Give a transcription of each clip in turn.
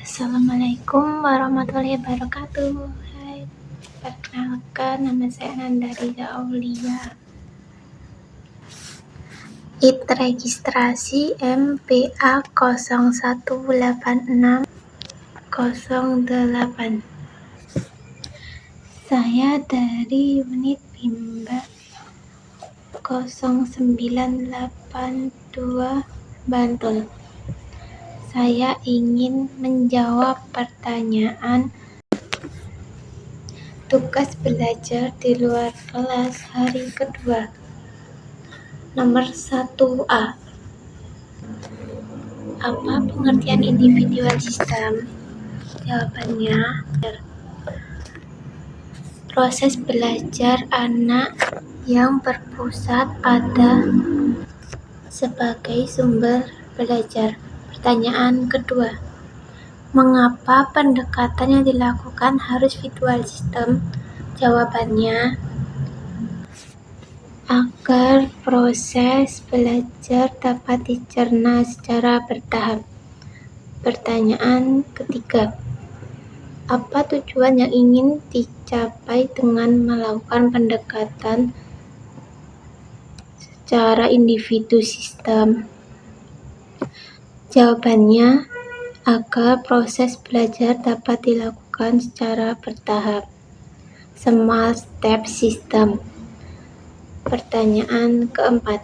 Assalamualaikum warahmatullahi wabarakatuh. Hai, perkenalkan nama saya Nanda Riza Aulia. IT registrasi MPA 018608. Saya dari unit Bimba 0982 Bantul. Saya ingin menjawab pertanyaan tugas belajar di luar kelas hari kedua. Nomor 1A. Apa pengertian individual system? Jawabannya, proses belajar anak yang berpusat pada sebagai sumber belajar. Pertanyaan kedua, mengapa pendekatan yang dilakukan harus visual system? Jawabannya, agar proses belajar dapat dicerna secara bertahap. Pertanyaan ketiga, apa tujuan yang ingin dicapai dengan melakukan pendekatan secara individu sistem? Jawabannya, agar proses belajar dapat dilakukan secara bertahap. Small step system. Pertanyaan keempat,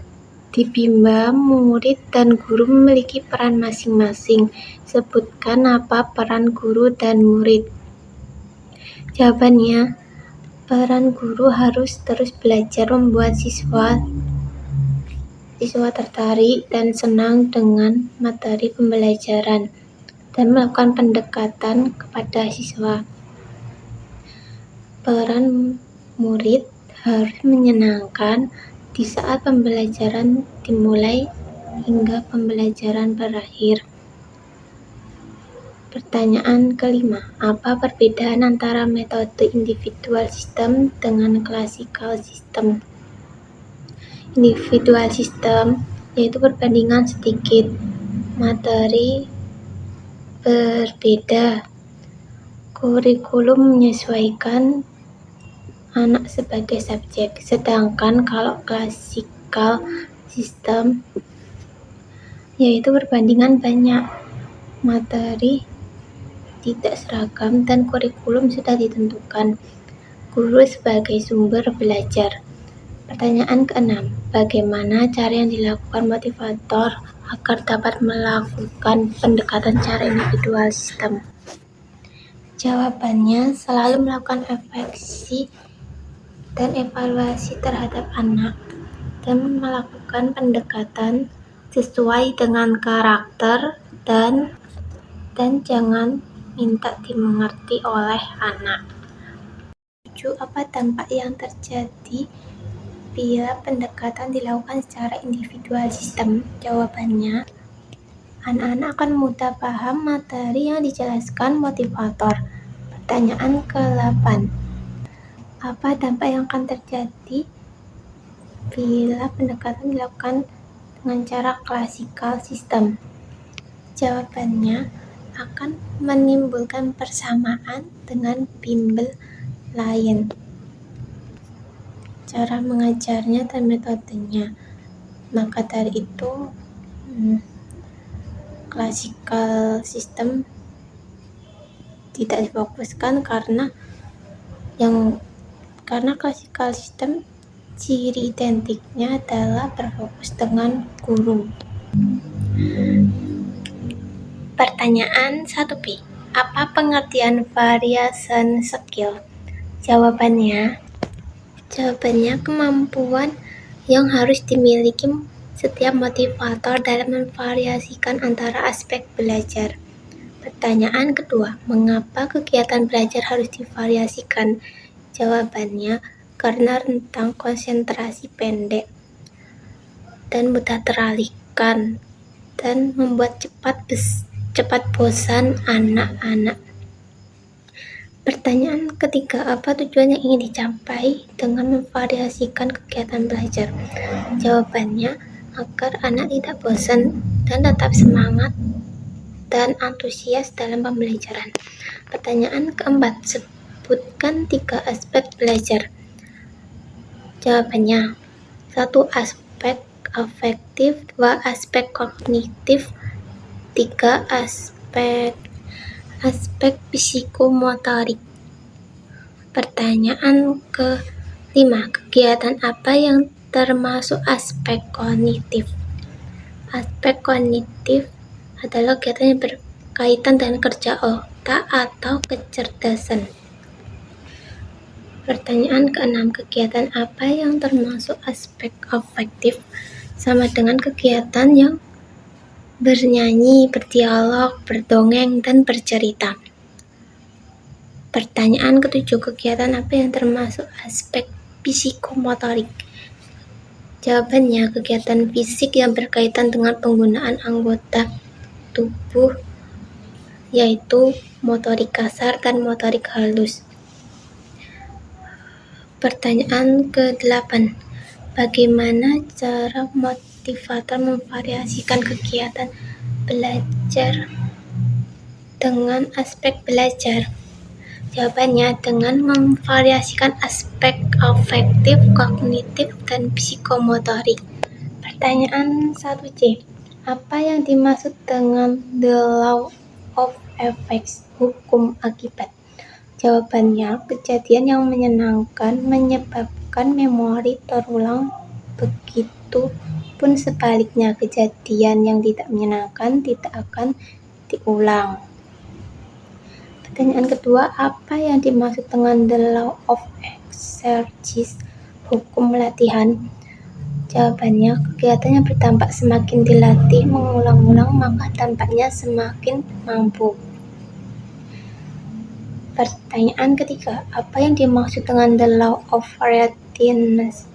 di Bimba, murid dan guru memiliki peran masing-masing. Sebutkan apa peran guru dan murid. Jawabannya, peran guru harus terus belajar membuat siswa tertarik dan senang dengan materi pembelajaran dan melakukan pendekatan kepada siswa. Peran murid harus menyenangkan di saat pembelajaran dimulai hingga pembelajaran berakhir. Pertanyaan kelima, apa perbedaan antara metode individual system dengan classical system? Individual system yaitu perbandingan sedikit, materi berbeda, kurikulum menyesuaikan anak sebagai subjek. Sedangkan kalau classical system yaitu perbandingan banyak, materi tidak seragam dan kurikulum sudah ditentukan, guru sebagai sumber belajar. Pertanyaan keenam, bagaimana cara yang dilakukan motivator agar dapat melakukan pendekatan cara individual system? Jawabannya, selalu melakukan refleksi dan evaluasi terhadap anak dan melakukan pendekatan sesuai dengan karakter dan jangan minta dimengerti oleh anak. 7. Apa dampak yang terjadi bila pendekatan dilakukan secara individual system? Jawabannya, anak-anak akan mudah paham materi yang dijelaskan motivator. Pertanyaan ke-8. Apa dampak yang akan terjadi bila pendekatan dilakukan dengan cara classical system? Jawabannya, akan menimbulkan persamaan dengan bimbel lain. Cara mengajarnya dan metodenya. Maka dari itu, classical system tidak difokuskan karena classical system ciri identiknya adalah berfokus dengan guru. Pertanyaan 1B. Apa pengertian variation skill? Jawabannya, kemampuan yang harus dimiliki setiap motivator dalam memvariasikan antara aspek belajar. Pertanyaan kedua, mengapa kegiatan belajar harus divariasikan? Jawabannya, karena rentang konsentrasi pendek dan mudah teralihkan dan membuat cepat bosan anak-anak. Pertanyaan ketiga, apa tujuan yang ingin dicapai dengan memvariasikan kegiatan belajar? Jawabannya, agar anak tidak bosan dan tetap semangat dan antusias dalam pembelajaran. Pertanyaan keempat, sebutkan 3 aspek belajar. Jawabannya, 1 aspek afektif, 2 aspek kognitif, 3 aspek psikomotorik. Pertanyaan ke-5, kegiatan apa yang termasuk aspek kognitif? Aspek kognitif adalah kegiatan yang berkaitan dengan kerja otak atau kecerdasan. Pertanyaan ke-6, kegiatan apa yang termasuk aspek afektif? Sama dengan kegiatan yang bernyanyi, berdialog, berdongeng, dan bercerita. Pertanyaan ke-7, kegiatan apa yang termasuk aspek psikomotorik? Jawabannya, kegiatan fisik yang berkaitan dengan penggunaan anggota tubuh, yaitu motorik kasar dan motorik halus. Pertanyaan ke-8, bagaimana cara motivator memvariasikan kegiatan belajar dengan aspek belajar? Jawabannya, dengan memvariasikan aspek afektif, kognitif, dan psikomotorik. Pertanyaan 1C, apa yang dimaksud dengan the law of effects, hukum akibat? Jawabannya, kejadian yang menyenangkan menyebabkan memori terulang, begitu pun sebaliknya, kejadian yang tidak menyenangkan tidak akan diulang. Pertanyaan kedua, apa yang dimaksud dengan the law of exercise, hukum latihan? Jawabannya, kegiatan yang berdampak semakin dilatih mengulang-ulang, maka dampaknya semakin mampu. Pertanyaan ketiga, apa yang dimaksud dengan the law of readiness,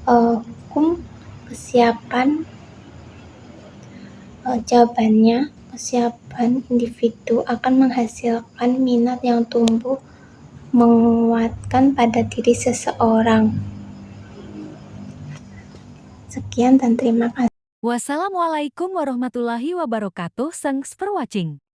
hukum kesiapan? Jawabannya, kesiapan individu akan menghasilkan minat yang tumbuh menguatkan pada diri seseorang. Sekian dan terima kasih. Wassalamualaikum warahmatullahi wabarakatuh. Thanks for watching.